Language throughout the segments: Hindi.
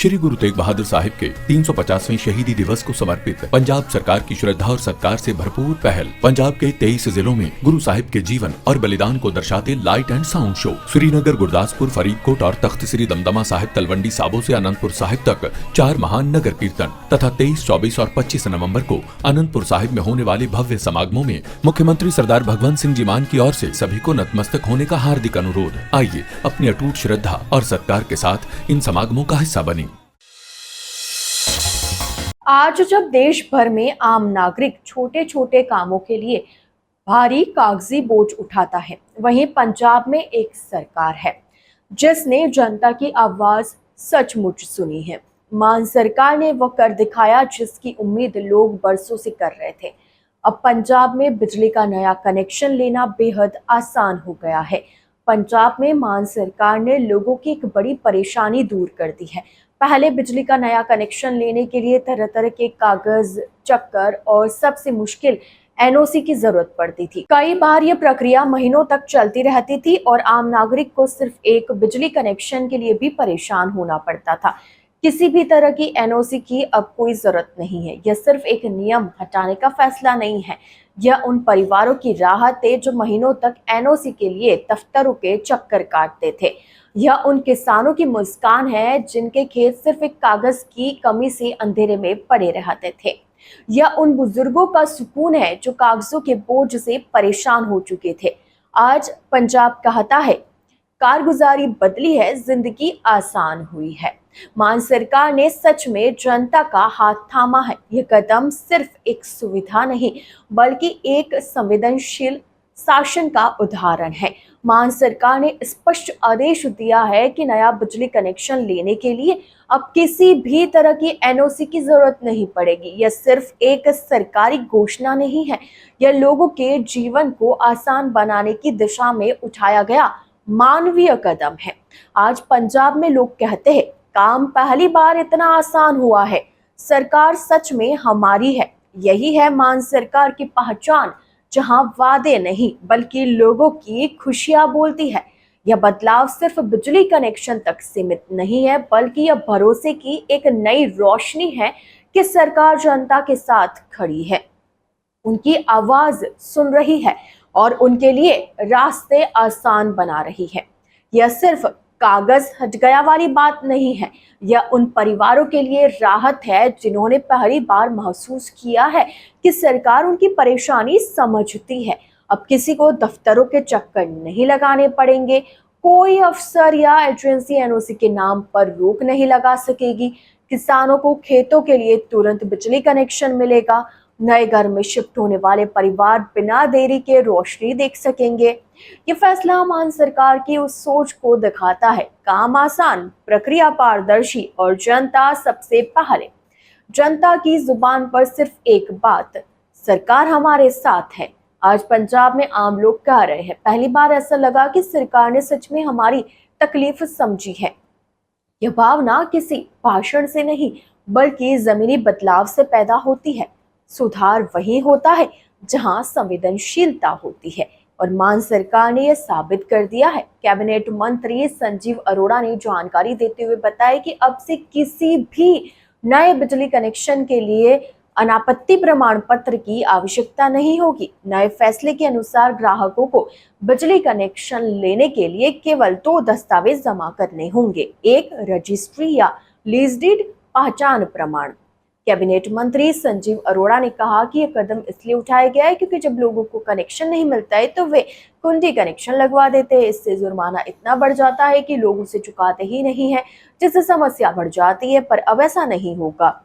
श्री गुरु तेग बहादुर साहिब के 350वें शहीदी दिवस को समर्पित पंजाब सरकार की श्रद्धा और सत्कार से भरपूर पहल। पंजाब के 23 जिलों में गुरु साहिब के जीवन और बलिदान को दर्शाते light and sound show Srinagar, Gurdaspur, Faridkot और तख्त श्री दमदमा साहिब, तलवंडी साबो से अनंतपुर साहिब तक 4 महान नगर कीर्तन तथा 23, 24 और 25 नवम्बर को अनंतपुर साहिब में होने वाले भव्य समागमों में मुख्यमंत्री सरदार भगवंत सिंह जी मान की ओर से सभी को नतमस्तक होने का हार्दिक अनुरोध। आइए अपनी अटूट श्रद्धा और सत्कार के साथ इन समागमों का हिस्सा बने। आज जब देश भर में आम नागरिक छोटे छोटे कामों के लिए भारी कागजी बोझ उठाता है, वहीं पंजाब में एक सरकार है जिसने जनता की आवाज सचमुच सुनी है। मान सरकार ने वो कर दिखाया जिसकी उम्मीद लोग बरसों से कर रहे थे। अब पंजाब में बिजली का नया कनेक्शन लेना बेहद आसान हो गया है। पंजाब में मान सरकार ने लोगों की एक बड़ी परेशानी दूर कर दी है। पहले बिजली का नया कनेक्शन लेने के लिए तरह तरह के कागज, चक्कर और सबसे मुश्किल एनओसी की जरूरत पड़ती थी। कई बार ये प्रक्रिया महीनों तक चलती रहती थी और आम नागरिक को सिर्फ एक बिजली कनेक्शन के लिए भी परेशान होना पड़ता था। किसी भी तरह की एनओसी की अब कोई जरूरत नहीं है। यह सिर्फ एक नियम हटाने का फैसला नहीं है, यह उन परिवारों की राहत है जो महीनों तक एनओसी के लिए दफ्तरों के चक्कर काटते थे। यह उन किसानों की मुस्कान है जिनके खेत सिर्फ एक कागज की कमी से अंधेरे में पड़े रहते थे। यह उन बुजुर्गों का सुकून है जो कागजों के बोझ से परेशान हो चुके थे। आज पंजाब कहता है, कारगुजारी बदली है, जिंदगी आसान हुई है। मान सरकार ने सच में जनता का हाथ थामा है। यह कदम सिर्फ एक सुविधा नहीं बल्कि एक संवेदनशील शासन का उदाहरण है। मान सरकार ने स्पष्ट आदेश दिया है कि नया बिजली कनेक्शन लेने के लिए अब किसी भी तरह की एनओसी की जरूरत नहीं पड़ेगी। यह सिर्फ एक सरकारी घोषणा नहीं है, यह लोगों के जीवन को आसान बनाने की दिशा में उठाया गया मानवीय कदम है। आज पंजाब में लोग कहते हैं, काम पहली बार इतना आसान हुआ है। सरकार सच में हमारी है। यही है मान सरकार की पहचान, जहां वादे नहीं बल्कि लोगों की खुशियां बोलती है। यह बदलाव सिर्फ बिजली कनेक्शन तक सीमित नहीं है बल्कि यह भरोसे की एक नई रोशनी है कि सरकार जनता के साथ खड़ी है, उनकी आवाज सुन रही है और उनके लिए रास्ते आसान बना रही है। यह सिर्फ कागज हट गया वाली बात नहीं है, यह उन परिवारों के लिए राहत है जिन्होंने पहली बार महसूस किया है कि सरकार उनकी परेशानी समझती है। अब किसी को दफ्तरों के चक्कर नहीं लगाने पड़ेंगे, कोई अफसर या एजेंसी एनओसी के नाम पर रोक नहीं लगा सकेगी। किसानों को खेतों के लिए तुरंत बिजली कनेक्शन मिलेगा। नए घर में शिफ्ट होने वाले परिवार बिना देरी के रोशनी देख सकेंगे। ये फैसला मान सरकार की उस सोच को दिखाता है, काम आसान, प्रक्रिया पारदर्शी और जनता सबसे पहले। जनता की जुबान पर सिर्फ एक बात, सरकार हमारे साथ है। आज पंजाब में आम लोग कह रहे हैं, पहली बार ऐसा लगा कि सरकार ने सच में हमारी तकलीफ समझी है। यह भावना किसी भाषण से नहीं बल्कि जमीनी बदलाव से पैदा होती है। सुधार वही होता है जहां संवेदनशीलता होती है और मान सरकार ने यह साबित कर दिया है। कैबिनेट मंत्री संजीव अरोड़ा ने जानकारी देते हुए बताया कि अब से किसी भी नए बिजली कनेक्शन के लिए अनापत्ति प्रमाण पत्र की आवश्यकता नहीं होगी। नए फैसले के अनुसार ग्राहकों को बिजली कनेक्शन लेने के लिए केवल 2 दस्तावेज जमा करने होंगे, एक रजिस्ट्री या लीज डीड पहचान प्रमाण। कैबिनेट मंत्री संजीव अरोड़ा ने कहा कि यह कदम इसलिए उठाया गया है क्योंकि जब लोगों को कनेक्शन नहीं मिलता है तो वे कुंडी कनेक्शन लगवा देते हैं। इससे जुर्माना इतना बढ़ जाता है कि लोग उसे चुकाते ही नहीं है, जिससे समस्या बढ़ जाती है। पर अब ऐसा नहीं होगा।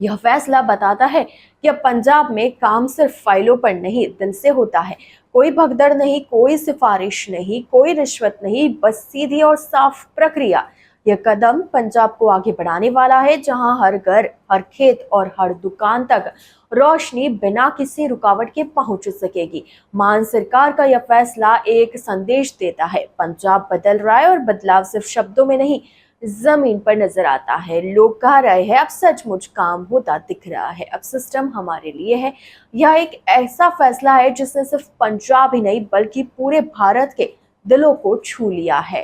यह फैसला बताता है कि अब पंजाब में काम सिर्फ फाइलों पर नहीं, दिल से होता है। कोई भगदड़ नहीं, कोई सिफारिश नहीं, कोई रिश्वत नहीं, बस सीधी और साफ प्रक्रिया। यह कदम पंजाब को आगे बढ़ाने वाला है, जहां हर घर, हर खेत और हर दुकान तक रोशनी बिना किसी रुकावट के पहुंच सकेगी। मान सरकार का यह फैसला एक संदेश देता है, पंजाब बदल रहा है और बदलाव सिर्फ शब्दों में नहीं, जमीन पर नजर आता है। लोग कह रहे हैं, अब सचमुच काम होता दिख रहा है, अब सिस्टम हमारे लिए है। यह एक ऐसा फैसला है जिसने सिर्फ पंजाब ही नहीं बल्कि पूरे भारत के दिलों को छू लिया है।